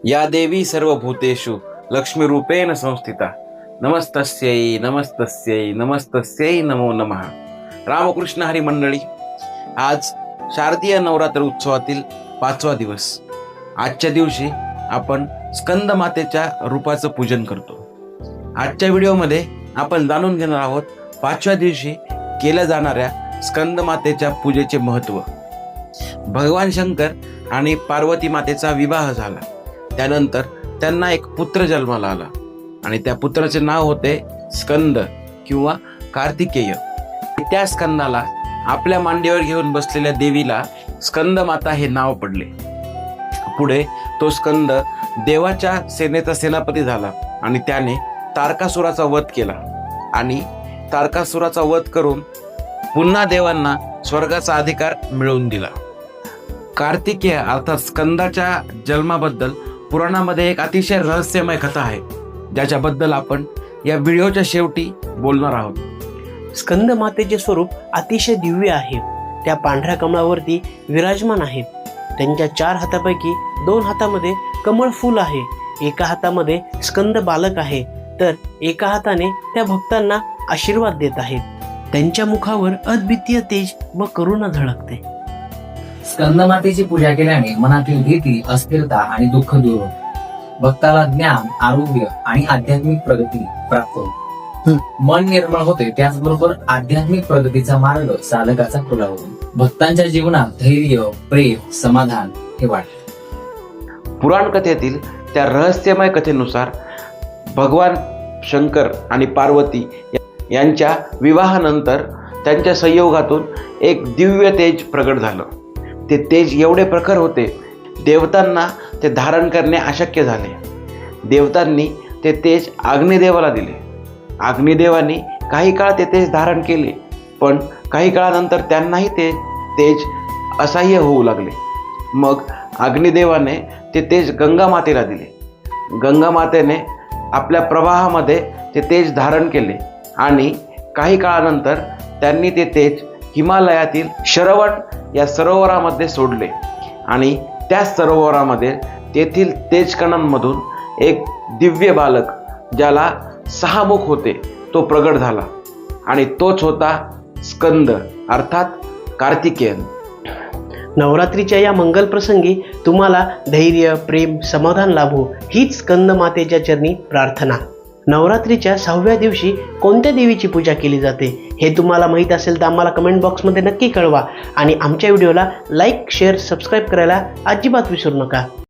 या देवी सर्वभूतेषु लक्ष्मीरूपेण संस्थिता नमस्तस्यै नमस्तस्यै नमस्तस्यै नमो नमः। रामकृष्ण हरी मंडळी, आज शारदीय नवरात्र उत्सवातील 5वा दिवस। आजच्या दिवशी आपण स्कंद मातेच्या रूपाचं पूजन करतो। आजच्या व्हिडिओमध्ये आपण जाणून घेणार आहोत 5व्या दिवशी केल्या जाणाऱ्या स्कंद मातेच्या पूजेचे महत्त्व। भगवान शंकर आणि पार्वती मातेचा विवाह झाला, त्यानंतर त्यांना एक पुत्र जन्माला आला आणि त्या पुत्राचे नाव होते स्कंद किंवा कार्तिकेय। त्या स्कंदाला आपल्या मांडीवर घेऊन बसलेल्या देवीला स्कंद माता हे नाव पडले। पुढे तो स्कंद देवाच्या सेनेचा सेनापती झाला आणि त्याने तारकासुराचा वध केला आणि तारकासुराचा वध करून पुन्हा देवांना स्वर्गाचा अधिकार मिळवून दिला। कार्तिकेय अर्थात स्कंदाच्या जन्माबद्दल पुराणामध्ये एक अतिशय रहस्यमय कथा आहे, ज्याच्याबद्दल आपण या व्हिडिओच्या शेवटी बोलणार आहोत। स्कंद मातेचे स्वरूप अतिशय दिव्य आहे। त्या पांढऱ्या कमळावरती विराजमान आहेत। त्यांच्या 4 हातापैकी 2 हातामध्ये कमळ फूल आहे, एका हातामध्ये स्कंद बालक आहे, तर एका हाताने त्या भक्तांना आशीर्वाद देत आहेत। त्यांच्या मुखावर अद्वितीय तेज व करुणा झळकते। स्कंद मातेची पूजा केल्याने मनातील भीती, अस्थिरता आणि दुःख दूर होते। भक्ताला ज्ञान, आरोग्य आणि आध्यात्मिक प्रगती प्राप्त होते। मन निर्मळ होते, त्याचबरोबर आध्यात्मिक प्रगतीचा मार्ग साधकाचा खुला होतो। भक्तांच्या जीवनात धैर्य, प्रेम, समाधान हे वाढते। पुराण कथेतील त्या रहस्यमय कथेनुसार भगवान शंकर आणि पार्वती यांच्या विवाहानंतर त्यांच्या संयोगातून एक दिव्य तेज प्रगट झालं। ते तेज एवढे प्रखर होते, देवतांना ते धारण करणे अशक्य झाले। देवतांनी ते तेज अग्निदेवाला दिले। अग्निदेवानी काही काळ ते तेज धारण केले, पण काही काळानंतर त्यांनाही ते तेज असह्य होऊ लागले। मग अग्निदेवाने ते तेज गंगा मातेला दिले। गंगा मातेने आपल्या प्रवाहामध्ये ते तेज धारण केले आणि काही काळानंतर त्यांनी ते तेज हिमालयातील शरवण या सरोवरामध्ये सोडले आणि त्या सरोवरामध्ये तेथील तेजकणांमधून एक दिव्य बालक, ज्याला 6 मुख होते, तो प्रगट झाला आणि तोच होता स्कंद अर्थात कार्तिकेयन। नवरात्रीच्या या मंगल प्रसंगी तुम्हाला धैर्य, प्रेम, समाधान लाभो हीच स्कंद मातेच्या चरणी प्रार्थना। नवरात्रीच्या 6व्या दिवशी कोणत्या देवीची पूजा केली जाते हे तुम्हाला माहीत असेल तर आम्हाला कमेंट बॉक्समध्ये नक्की कळवा आणि आमच्या व्हिडिओला लाईक, शेअर, सबस्क्राईब करायला अजिबात विसरू नका।